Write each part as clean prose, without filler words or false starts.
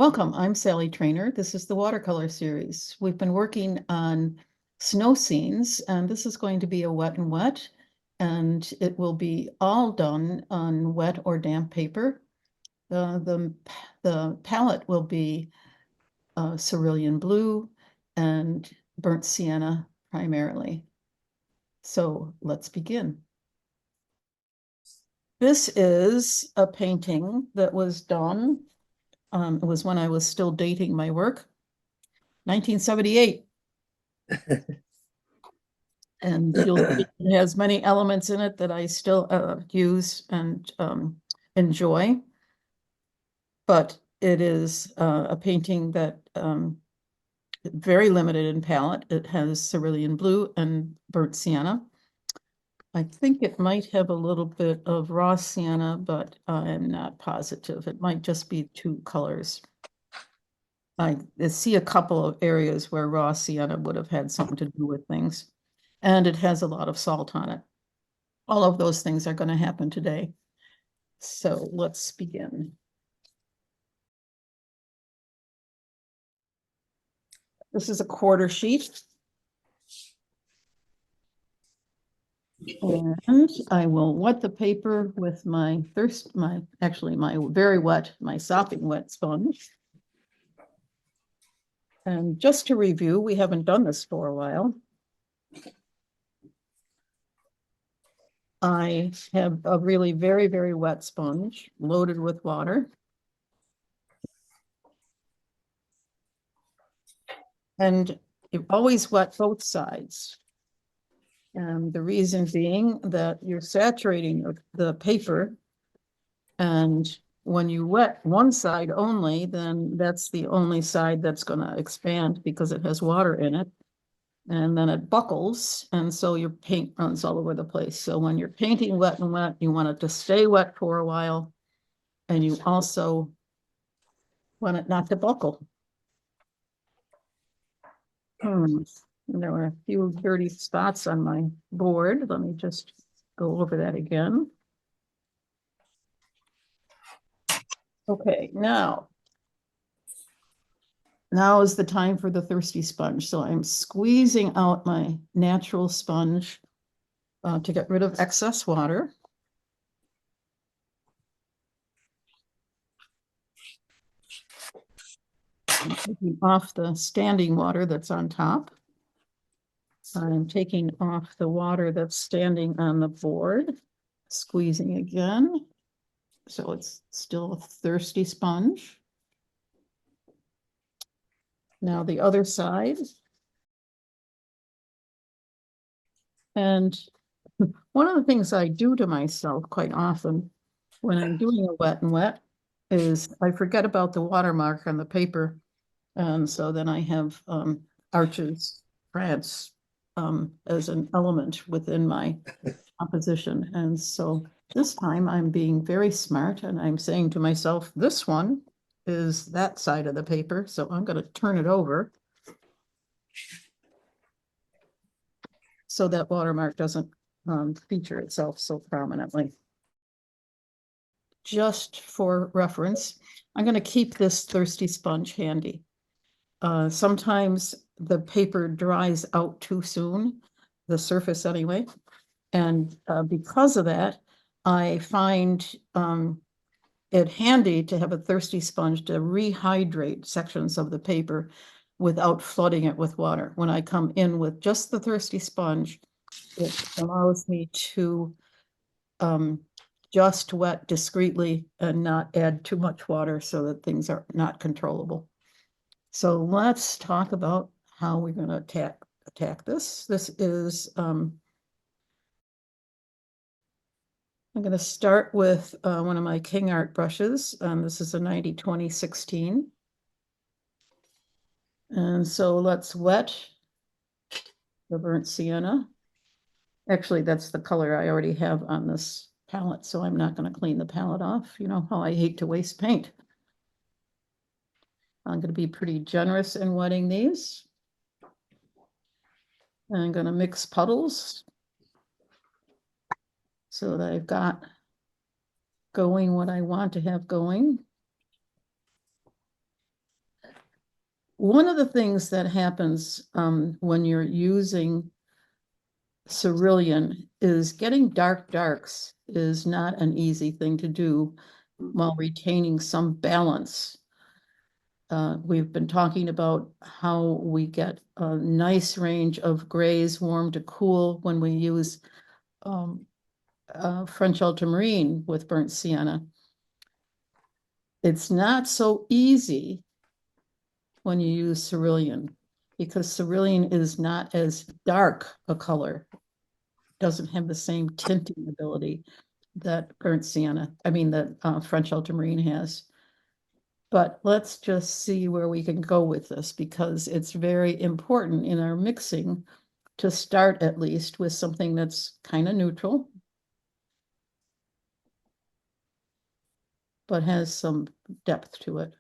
Welcome, I'm Sally Treanor. This is the watercolor series. We've been working on snow scenes, and this is going to be a wet and wet, and it will be all done on wet or damp paper. The palette will be cerulean blue and burnt sienna primarily. So let's begin. This is a painting that was done. It was when I was still dating my work, 1978. And you'll see it has many elements in it that I still use and enjoy. But it is a painting that very limited in palette. It has cerulean blue and burnt sienna. I think it might have a little bit of raw sienna, but I'm not positive. It might just be two colors. I see a couple of areas where raw sienna would have had something to do with things. And it has a lot of salt on it. All of those things are going to happen today. So let's begin. This is a quarter sheet. And I will wet the paper with my very wet, my sopping wet sponge. And just to review, we haven't done this for a while. I have a really very, very wet sponge loaded with water. And you always wet both sides. And the reason being that you're saturating the paper. And when you wet one side only, then that's the only side that's going to expand because it has water in it. And then it buckles, and so your paint runs all over the place. So when you're painting wet and wet, you want it to stay wet for a while. And you also want it not to buckle. There were a few dirty spots on my board. Let me just go over that again. Okay, now is the time for the thirsty sponge. So I'm squeezing out my natural sponge to get rid of excess water. I'm taking off the standing water that's on top. I'm taking off the water that's standing on the board, squeezing again. So it's still a thirsty sponge. Now the other side. And one of the things I do to myself quite often when I'm doing a wet and wet is I forget about the watermark on the paper. And so then I have arches, France as an element within my composition. And so this time I'm being very smart and I'm saying to myself, this one is that side of the paper. So I'm going to turn it over so that watermark doesn't feature itself so prominently. Just for reference, I'm going to keep this thirsty sponge handy. Sometimes the paper dries out too soon, the surface anyway. And because of that, I find it handy to have a thirsty sponge to rehydrate sections of the paper without flooding it with water. When I come in with just the thirsty sponge, it allows me to just wet discreetly and not add too much water so that things are not controllable. So let's talk about how we're going to attack this. This is I'm going to start with one of my King Art brushes. This is a 90-20-16. And so let's wet the burnt sienna. Actually, that's the color I already have on this palette, so I'm not going to clean the palette off. You know how I hate to waste paint. I'm going to be pretty generous in wetting these. I'm going to mix puddles so that I've got going what I want to have going. one of the things that happens when you're using cerulean is getting dark darks is not an easy thing to do while retaining some balance. We've been talking about how we get a nice range of grays, warm to cool, when we use French ultramarine with burnt sienna. It's not so easy when you use cerulean, because cerulean is not as dark a color, doesn't have the same tinting ability that burnt sienna, that French ultramarine has. But let's just see where we can go with this, because it's very important in our mixing to start at least with something that's kind of neutral, but has some depth to it.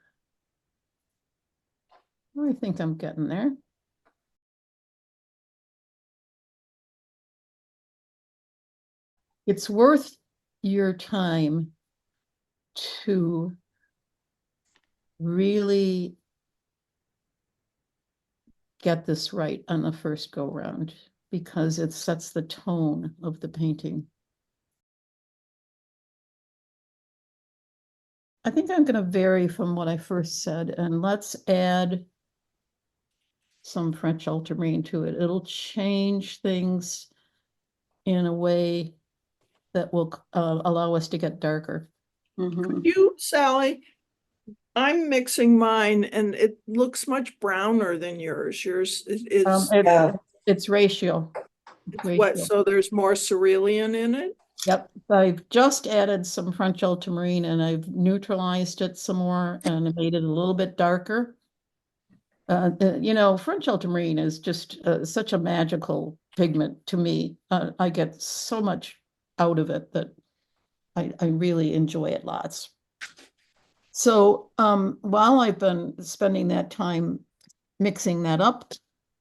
I think I'm getting there. It's worth your time to really get this right on the first go round, because it sets the tone of the painting. I think I'm going to vary from what I first said, and let's add some French ultramarine to it. It'll change things in a way that will allow us to get darker. You, Sally, I'm mixing mine and it looks much browner than yours. Yours is It's ratio. what? So there's more cerulean in it? Yep, I've just added some French ultramarine and I've neutralized it some more and made it a little bit darker. French ultramarine is just such a magical pigment to me. I get so much out of it that I really enjoy it lots. So while I've been spending that time mixing that up,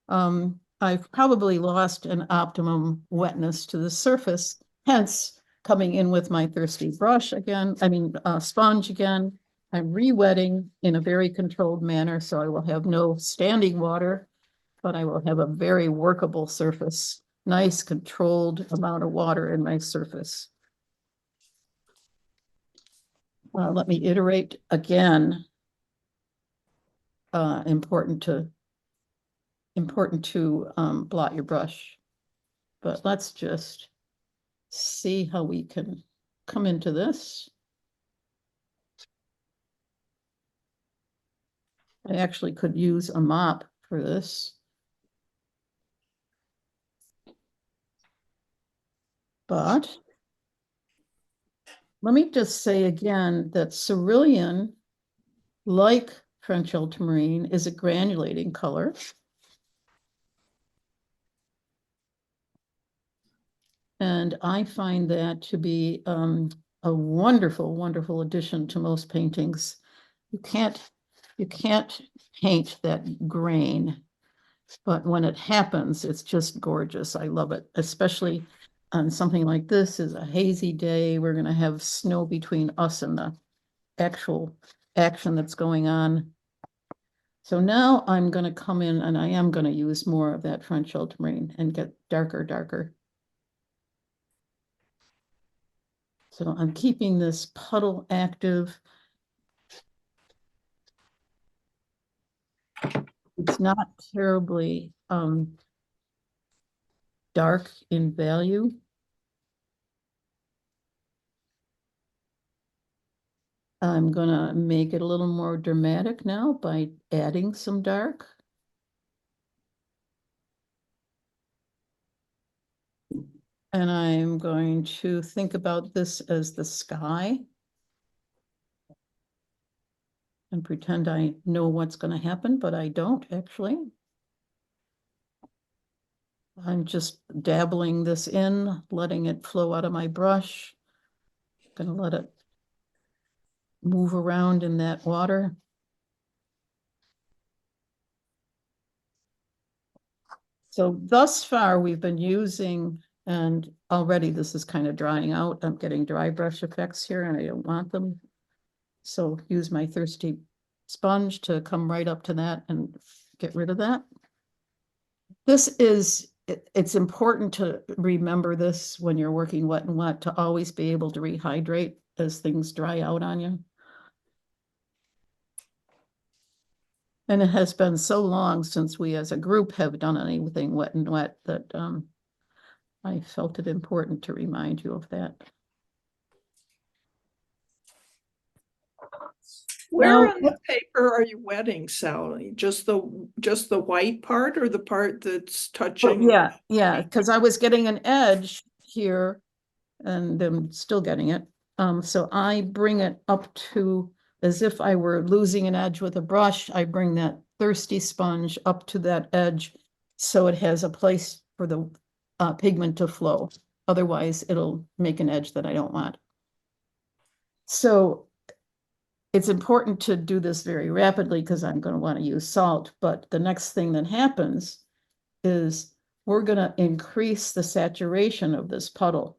I've probably lost an optimum wetness to the surface, hence coming in with my thirsty brush again, sponge again. I'm re-wetting in a very controlled manner, so I will have no standing water, but I will have a very workable surface, nice controlled amount of water in my surface. Let me iterate again. Important to blot your brush, but let's just see how we can come into this. I actually could use a mop for this. But let me just say again that cerulean, like French ultramarine, is a granulating color. And I find that to be a wonderful, wonderful addition to most paintings. You can't paint that grain, but when it happens, it's just gorgeous. I love it, especially on something like this is a hazy day. We're going to have snow between us and the actual action that's going on. So now I'm going to come in and I am going to use more of that French ultramarine and get darker. So I'm keeping this puddle active. It's not terribly dark in value. I'm gonna make it a little more dramatic now by adding some dark. And I'm going to think about this as the sky and pretend I know what's going to happen, but I don't actually. I'm just dabbling this in, letting it flow out of my brush. Gonna let it move around in that water. So thus far we've been using, and already this is kind of drying out. I'm getting dry brush effects here and I don't want them. So use my thirsty sponge to come right up to that and get rid of that. This is, it's important to remember this when you're working wet and wet, to always be able to rehydrate as things dry out on you. And it has been so long since we as a group have done anything wet and wet that I felt it important to remind you of that. Where Now, on the paper are you wetting, Sally? Just the white part or the part that's touching? yeah, because I was getting an edge here and I'm still getting it. So I bring it up to, as if I were losing an edge with a brush, I bring that thirsty sponge up to that edge so it has a place for the pigment to flow. Otherwise, it'll make an edge that I don't want. So it's important to do this very rapidly because I'm going to want to use salt. But the next thing that happens is we're going to increase the saturation of this puddle.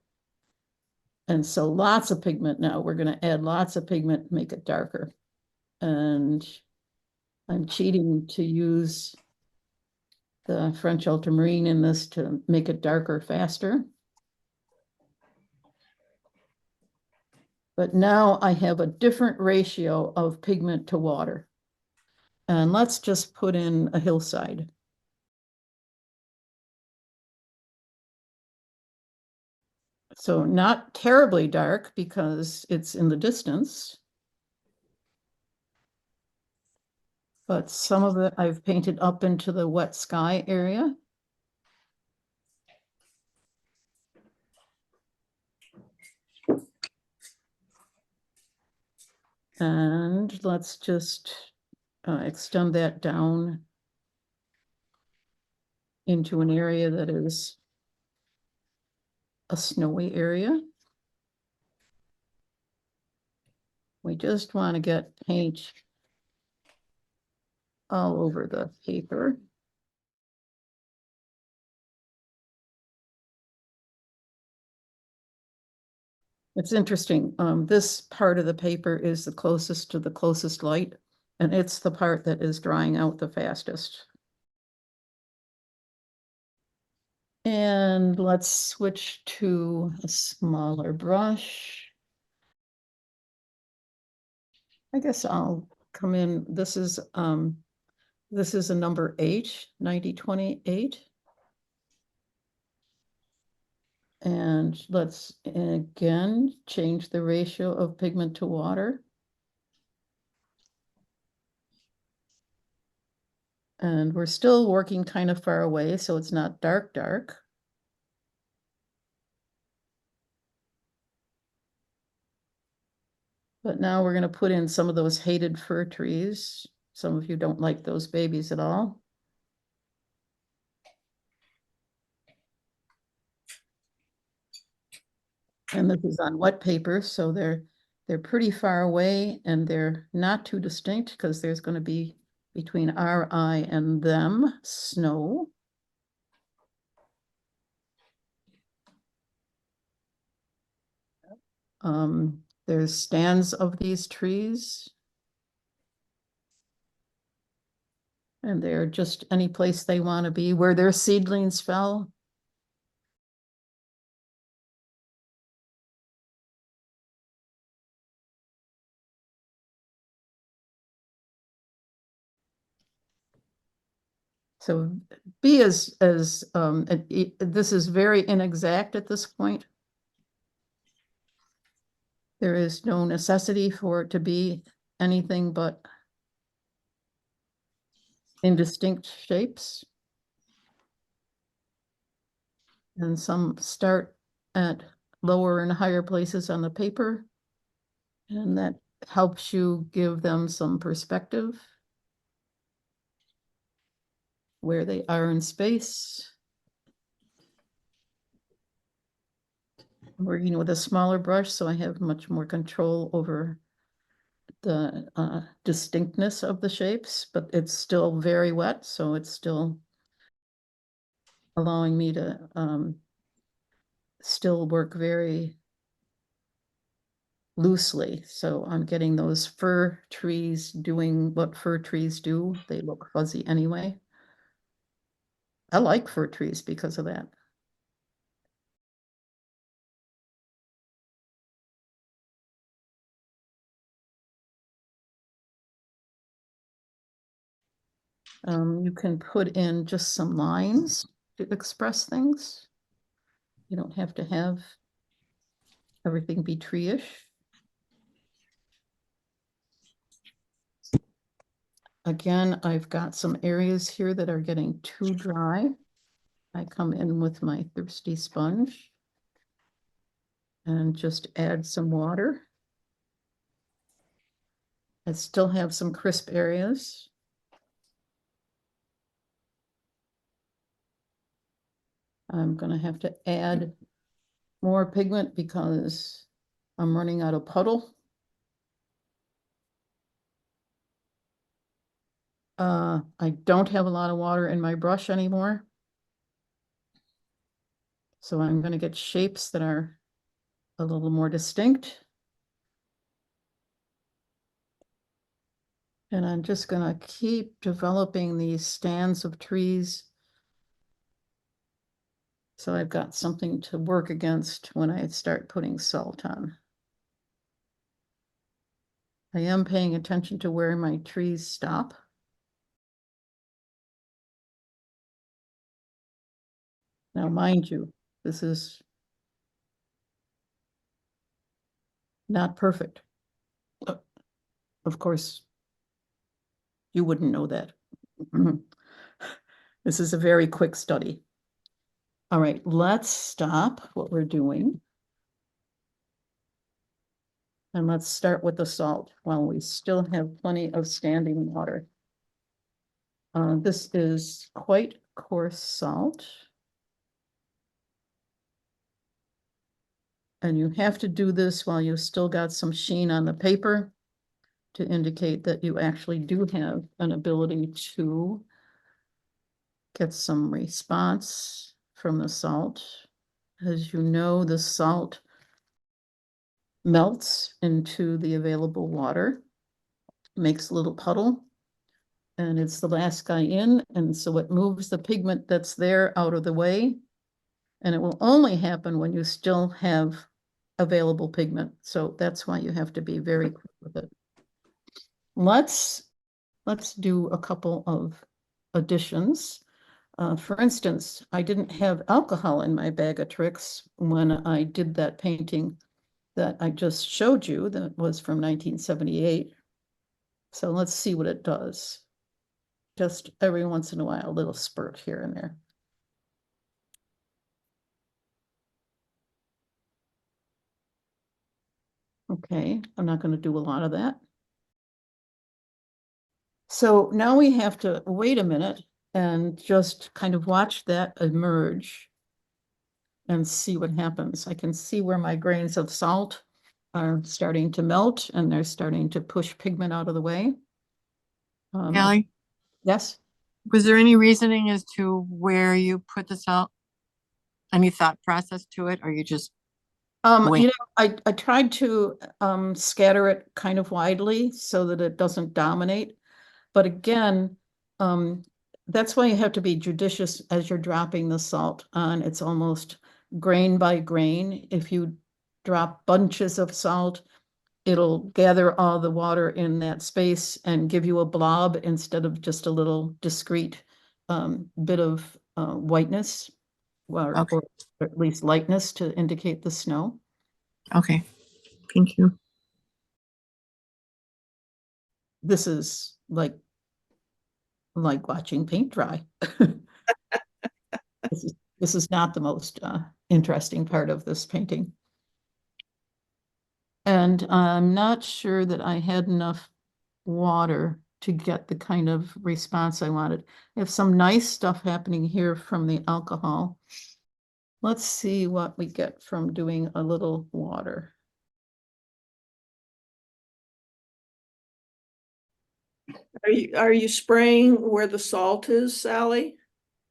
And so lots of pigment now. We're going to add lots of pigment, make it darker. And I'm cheating to use the French ultramarine in this to make it darker faster. But now I have a different ratio of pigment to water. And let's just put in a hillside. So not terribly dark because it's in the distance. But some of it I've painted up into the wet sky area. And let's just extend that down into an area that is a snowy area. We just want to get paint all over the paper. It's interesting. This part of the paper is the closest to the closest light, and it's the part that is drying out the fastest. And let's switch to a smaller brush. I guess I'll come in. This is a number 8, 9028. And let's again change the ratio of pigment to water. And we're still working kind of far away, so it's not dark, dark. But now we're going to put in some of those hated fir trees. Some of you don't like those babies at all. And this is on wet paper, so they're pretty far away and they're not too distinct because there's going to be between our eye and them snow. There's stands of these trees. And they're just any place they want to be where their seedlings fell. So be as this is very inexact at this point. There is no necessity for it to be anything but indistinct shapes. And some start at lower and higher places on the paper. And that helps you give them some perspective where they are in space. I'm working with a smaller brush, so I have much more control over the distinctness of the shapes, but it's still very wet, so it's still allowing me to still work very loosely. So I'm getting those fir trees doing what fir trees do. They look fuzzy anyway. I like fir trees because of that. You can put in just some lines to express things. You don't have to have everything be tree-ish. Again, I've got some areas here that are getting too dry. I come in with my thirsty sponge and just add some water. I still have some crisp areas. I'm gonna have to add more pigment because I'm running out of puddle. I don't have a lot of water in my brush anymore. So I'm gonna get shapes that are a little more distinct. And I'm just gonna keep developing these stands of trees. So I've got something to work against when I start putting salt on. I am paying attention to where my trees stop. Now, mind you, this is not perfect. Of course, you wouldn't know that. This is a very quick study. All right, let's stop what we're doing. And let's start with the salt while we still have plenty of standing water. This is quite coarse salt. And you have to do this while you've still got some sheen on the paper to indicate that you actually do have an ability to get some response from the salt. As you know, the salt melts into the available water, makes a little puddle, and it's the last guy in, and so it moves the pigment that's there out of the way, and it will only happen when you still have available pigment. So that's why you have to be very quick with it. Let's do a couple of additions. For instance, I didn't have alcohol in my bag of tricks when I did that painting that I just showed you that was from 1978. So let's see what it does. Just every once in a while, a little spurt here and there. Okay, I'm not going to do a lot of that. So now we have to wait a minute and just kind of watch that emerge and see what happens. I can see where my grains of salt are starting to melt and they're starting to push pigment out of the way. Allie, Yes. was there any reasoning as to where you put the salt? Any thought process to it, or you just wing? You know, I tried to scatter it kind of widely so that it doesn't dominate. But again, that's why you have to be judicious as you're dropping the salt on. It's almost grain by grain. If you drop bunches of salt, it'll gather all the water in that space and give you a blob instead of just a little discrete bit of whiteness Okay. or at least lightness to indicate the snow. Okay, thank you. This is like watching paint dry. This is not the most interesting part of this painting. And I'm not sure that I had enough water to get the kind of response I wanted. I have some nice stuff happening here from the alcohol. Let's see what we get from doing a little water. Are you spraying where the salt is, Sally?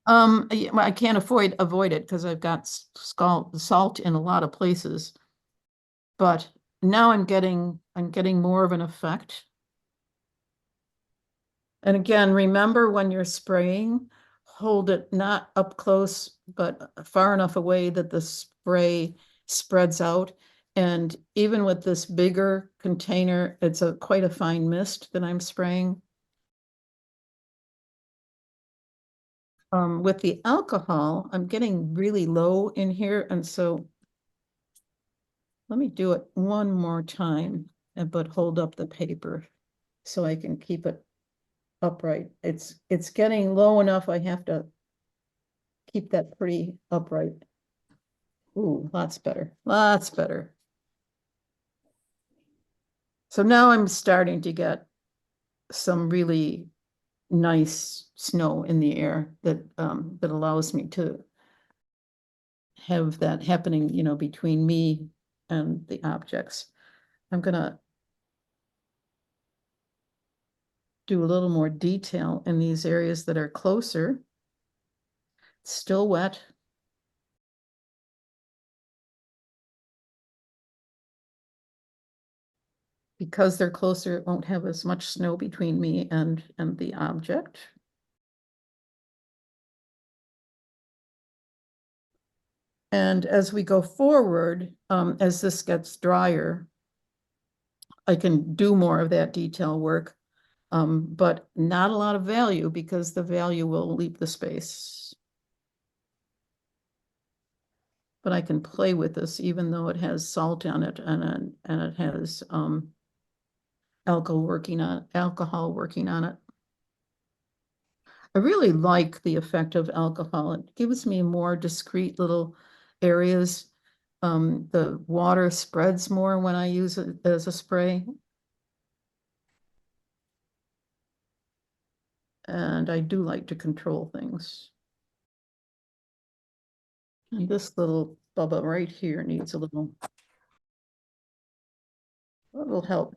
Yeah, I can't avoid it because I've got salt in a lot of places. But now I'm getting more of an effect. And again, remember when you're spraying, hold it not up close, but far enough away that the spray spreads out. And even with this bigger container, it's quite a fine mist that I'm spraying. With the alcohol, I'm getting really low in here, and so let me do it one more time, but hold up the paper so I can keep it upright. It's getting low enough, I have to keep that pretty upright. Ooh, lots better, lots better. So now I'm starting to get some really nice snow in the air that allows me to have that happening, you know, between me and the objects. I'm gonna do a little more detail in these areas that are closer. It's still wet. Because they're closer, it won't have as much snow between me and the object. And as we go forward, as this gets drier, I can do more of that detail work, but not a lot of value because the value will leave the space. But I can play with this even though it has salt on it and it has alcohol working on it. I really like the effect of alcohol. It gives me more discrete little areas. The water spreads more when I use it as a spray. And I do like to control things. And this little bubba right here needs a little help.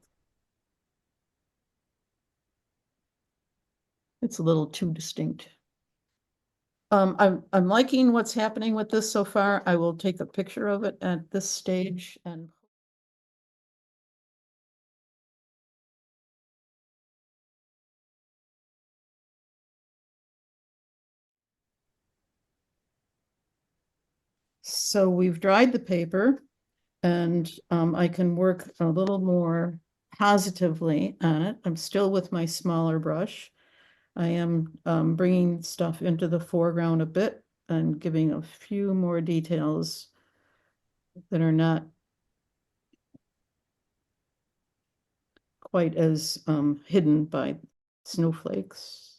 It's a little too distinct. I'm liking what's happening with this so far. I will take a picture of it at this stage and so we've dried the paper and I can work a little more positively on it. I'm still with my smaller brush. I am bringing stuff into the foreground a bit and giving a few more details that are not quite as hidden by snowflakes.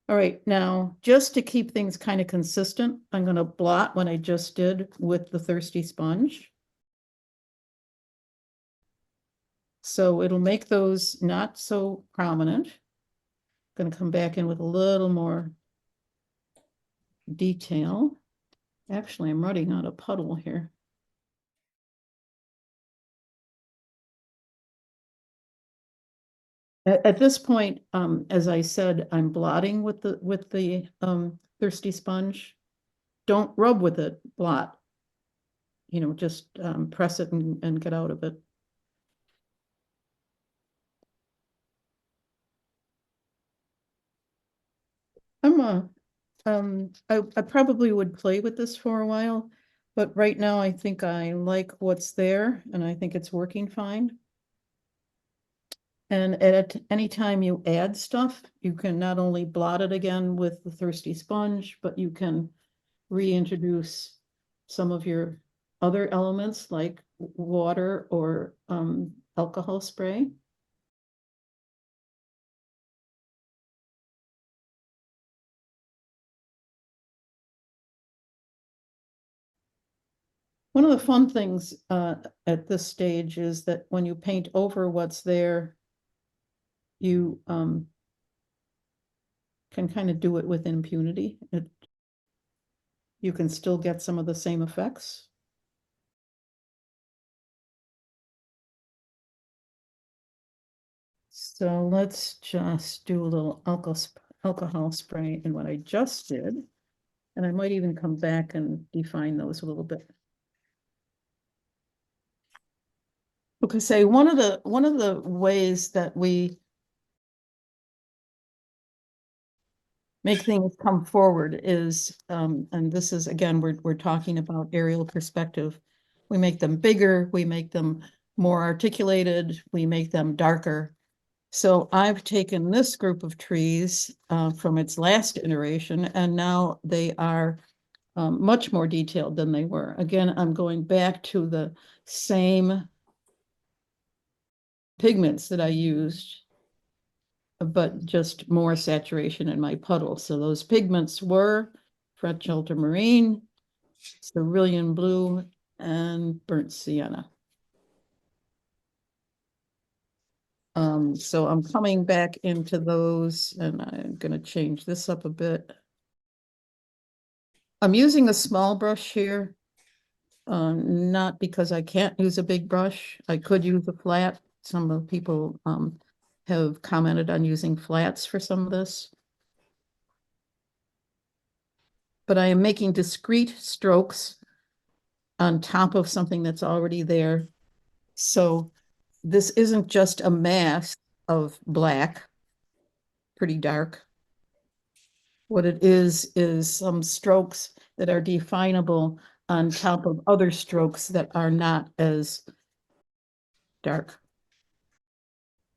All right, now just to keep things kind of consistent, I'm going to blot what I just did with the Thirsty Sponge. So it'll make those not so prominent. Going to come back in with a little more detail. Actually, I'm running out of puddle here. At this point, as I said, I'm blotting with the Thirsty Sponge. Don't rub with it, blot. You know, just press it and get out of it. I probably would play with this for a while, but right now I think I like what's there and I think it's working fine. And at any time you add stuff, you can not only blot it again with the Thirsty Sponge, but you can reintroduce some of your other elements like water or alcohol spray. One of the fun things at this stage is that when you paint over what's there, you can kind of do it with impunity. you can still get some of the same effects. So let's just do a little alcohol spray in what I just did. And I might even come back and define those a little bit. Because say one of the ways that we make things come forward is, and this is again, we're talking about aerial perspective. We make them bigger, we make them more articulated, we make them darker. So I've taken this group of trees from its last iteration, and now they are much more detailed than they were. Again, I'm going back to the same pigments that I used, but just more saturation in my puddle. So those pigments were French ultramarine, cerulean blue, and burnt sienna. So I'm coming back into those, and I'm going to change this up a bit. I'm using a small brush here, not because I can't use a big brush. I could use a flat. Some of the people have commented on using flats for some of this. But I am making discrete strokes on top of something that's already there. So this isn't just a mass of black, pretty dark. What it is some strokes that are definable on top of other strokes that are not as dark.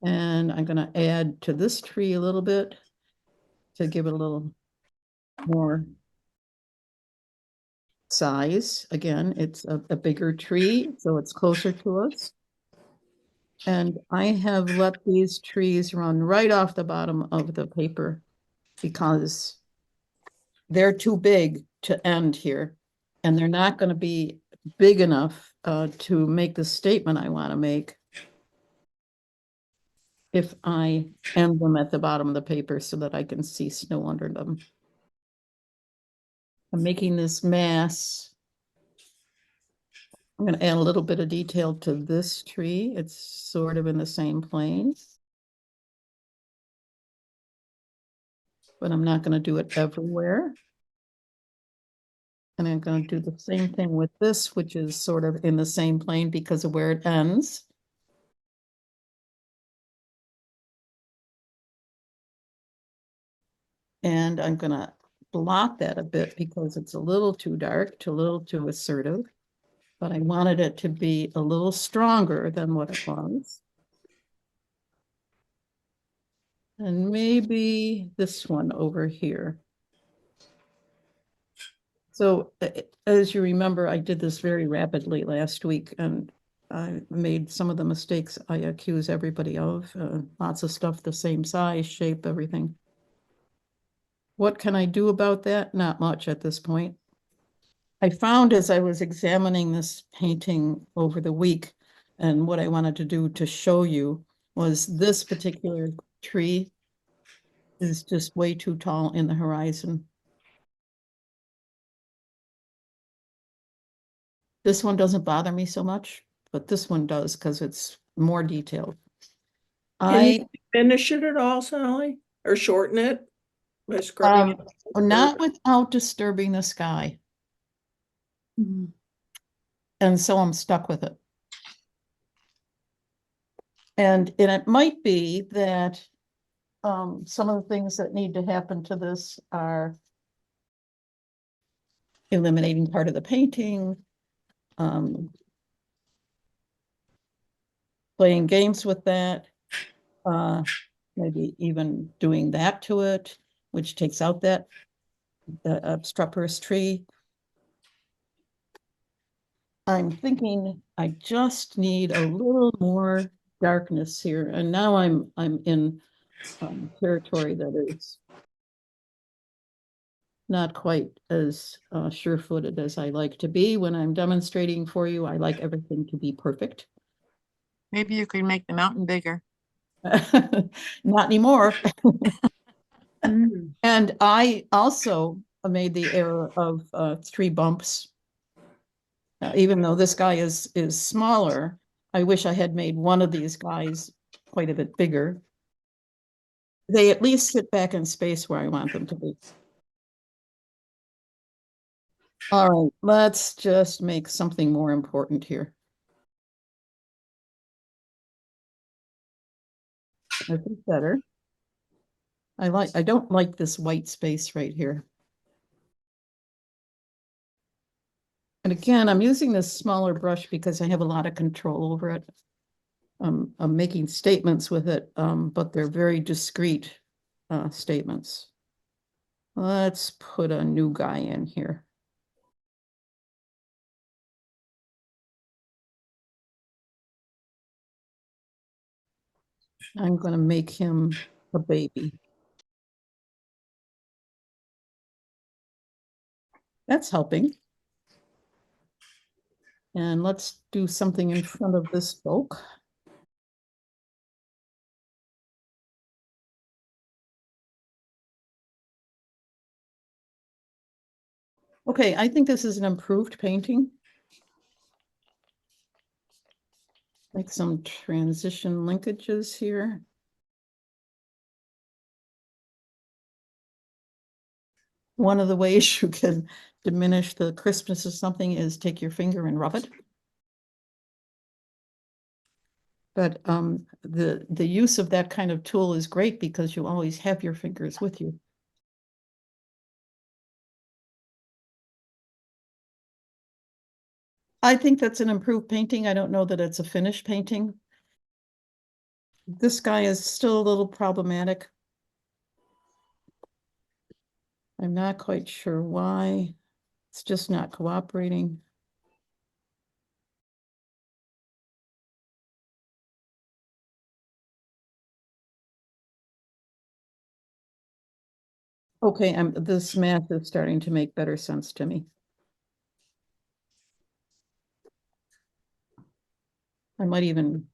And I'm going to add to this tree a little bit to give it a little more size. Again, it's a bigger tree, so it's closer to us. And I have let these trees run right off the bottom of the paper because they're too big to end here. And they're not going to be big enough to make the statement I want to make if I end them at the bottom of the paper so that I can see snow under them. I'm making this mass. I'm going to add a little bit of detail to this tree. It's sort of in the same plane. But I'm not going to do it everywhere. And I'm going to do the same thing with this, which is sort of in the same plane because of where it ends. And I'm going to block that a bit because it's a little too dark, a little too assertive. But I wanted it to be a little stronger than what it was. And maybe this one over here. So as you remember, I did this very rapidly last week and I made some of the mistakes I accuse everybody of. Lots of stuff the same size, shape, everything. What can I do about that? Not much at this point. I found as I was examining this painting over the week and what I wanted to do to show you was this particular tree is just way too tall in the horizon. This one doesn't bother me so much, but this one does because it's more detailed. Can you finish it at all, Sally? Or shorten it by scrubbing it? Not without disturbing the sky. Mhm. And so I'm stuck with it. And it might be that some of the things that need to happen to this are eliminating part of the painting, playing games with that, maybe even doing that to it, which takes out that obstreperous tree. I'm thinking I just need a little more darkness here, and now I'm in territory that is not quite as sure-footed as I like to be when I'm demonstrating for you. I like everything to be perfect. Maybe you could make the mountain bigger. Not anymore. Mm. And I also made the error of 3 bumps. Even though this guy is smaller, I wish I had made one of these guys quite a bit bigger. They at least fit back in space where I want them to be. All right, let's just make something more important here. I think better. I don't like this white space right here. And again, I'm using this smaller brush because I have a lot of control over it. I'm making statements with it, but they're very discrete statements. Let's put a new guy in here. I'm going to make him a baby. That's helping. And let's do something in front of this folk. Okay, I think this is an improved painting. Make some transition linkages here. One of the ways you can diminish the crispness of something is take your finger and rub it. But the use of that kind of tool is great because you always have your fingers with you. I think that's an improved painting. I don't know that it's a finished painting. This guy is still a little problematic. I'm not quite sure why. It's just not cooperating. Okay, this math is starting to make better sense to me. I might even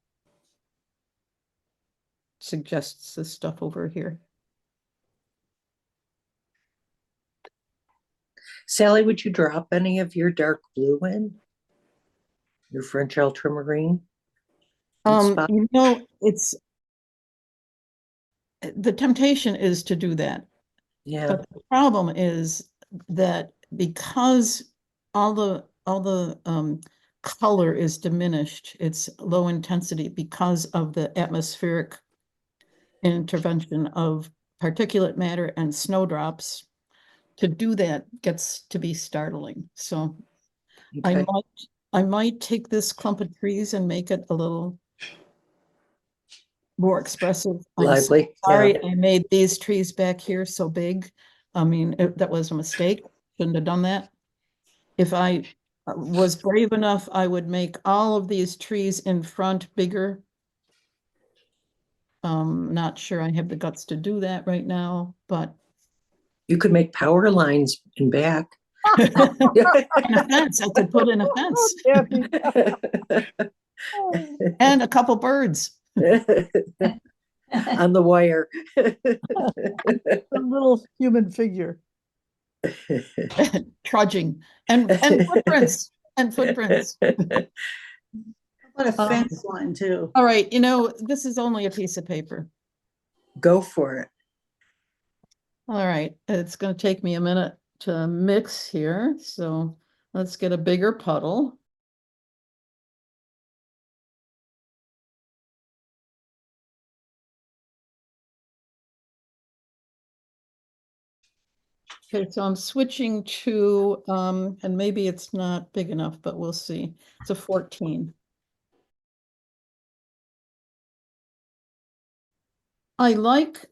suggest this stuff over here. Sally, would you drop any of your dark blue in? Your French ultramarine? spot? You know, it's the temptation is to do that. Yeah, But the problem is that because all the color is diminished, it's low intensity because of the atmospheric intervention of particulate matter and snowdrops. To do that gets to be startling. So okay. I might take this clump of trees and make it a little more expressive. I'm so Lively, sorry yeah. I made these trees back here so big. I mean, that was a mistake. Shouldn't have done that. If I was brave enough, I would make all of these trees in front bigger. Not sure I have the guts to do that right now, but You could make power lines in back. in a fence, I could put in a fence and a couple birds On the wire. A little human figure. trudging and footprints and footprints. Put a fence line too. All right, you know, this is only a piece of paper. Go for it. All right, it's going to take me a minute to mix here. So let's get a bigger puddle. Okay, so I'm switching to, and maybe it's not big enough, but we'll see. It's a 14. I like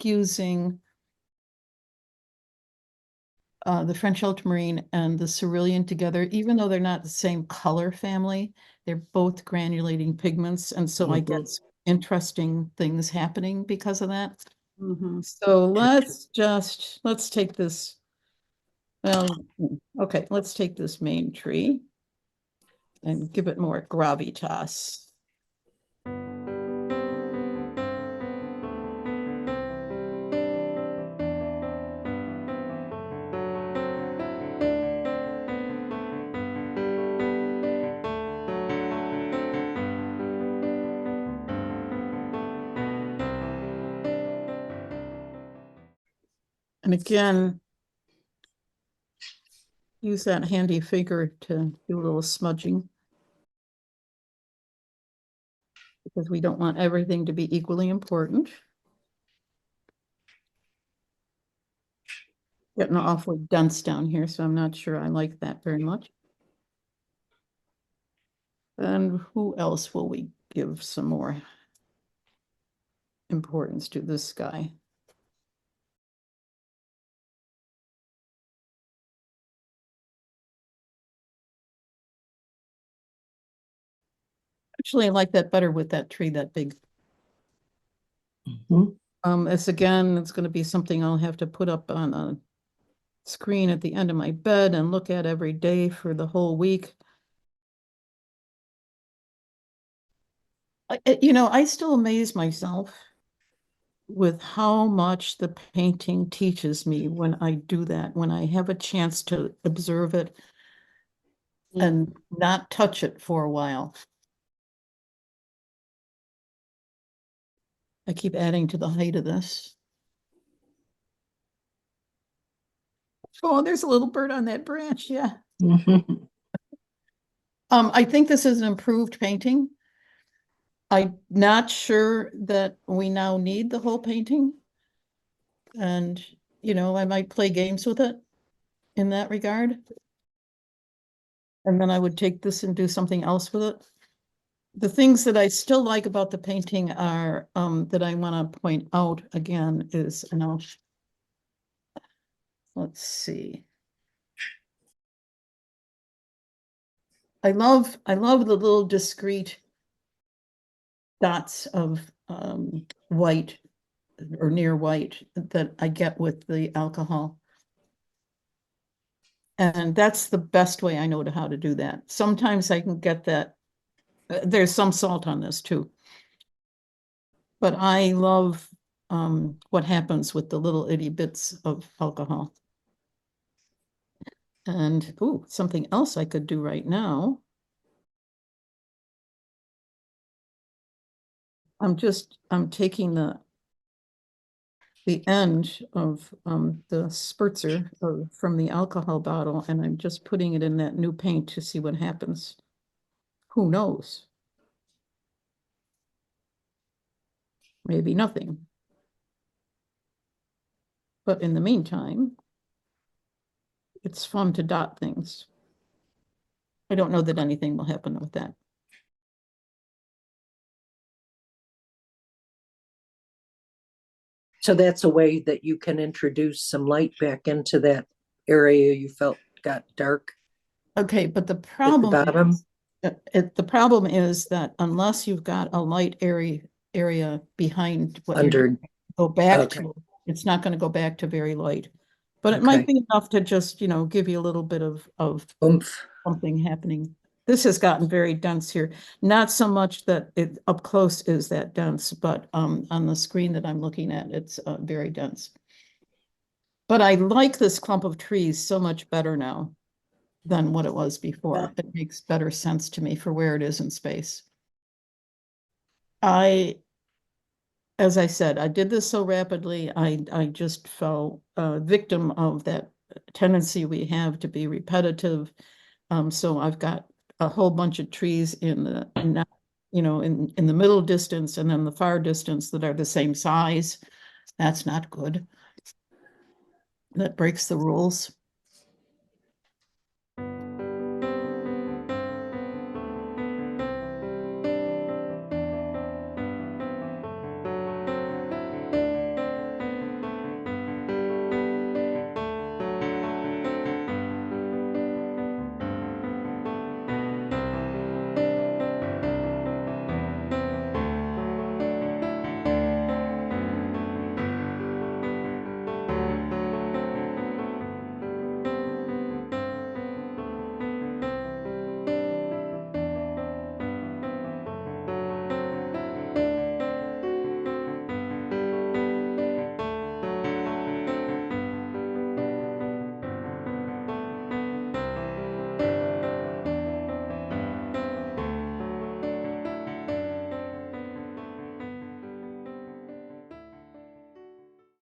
using the French ultramarine and the cerulean together, even though they're not the same color family. They're both granulating pigments, and so I get interesting things happening because of that. So let's take this. Well, okay, let's take this main tree and give it more gravitas. again, use that handy figure to do a little smudging. Because we don't want everything to be equally important. Getting awfully dense down here, so I'm not sure I like that very much. And who else will we give some more importance to this guy? Actually, I like that better with that tree that big. Mhm. It's again, it's going to be something I'll have to put up on a screen at the end of my bed and look at every day for the whole week. I still amaze myself with how much the painting teaches me when I do that, when I have a chance to observe it and not touch it for a while. I keep adding to the height of this. Oh, there's a little bird on that branch, yeah. Mhm. I think this is an improved painting. I'm not sure that we now need the whole painting. And, I might play games with it in that regard. And then I would take this and do something else with it. The things that I still like about the painting are, that I want to point out again is, let's see. I love the little discrete dots of white or near white that I get with the alcohol. And that's the best way I know how to do that. Sometimes I can get that. There's some salt on this too. But I love what happens with the little itty bits of alcohol. And something else I could do right now. I'm taking the end of the spritzer from the alcohol bottle, and I'm just putting it in that new paint to see what happens. Who knows? Maybe nothing. But in the meantime, it's fun to dot things. I don't know that anything will happen with that. So that's a way that you can introduce some light back into that area you felt got dark Okay, but the at the problem bottom. is, the problem is that unless you've got a light area behind what you're Under, doing, go back okay. to, it's not going to go back to very light. But it might Okay. be enough to just, give you a little bit of Oomph. something happening. This has gotten very dense here. Not so much that it up close is that dense, but on the screen that I'm looking at, it's very dense. But I like this clump of trees so much better now than what it was before. Yeah. It makes better sense to me for where it is in space. As I said, I did this so rapidly, I just fell victim of that tendency we have to be repetitive. So I've got a whole bunch of trees in the in the middle distance and then the far distance that are the same size. That's not good. That breaks the rules.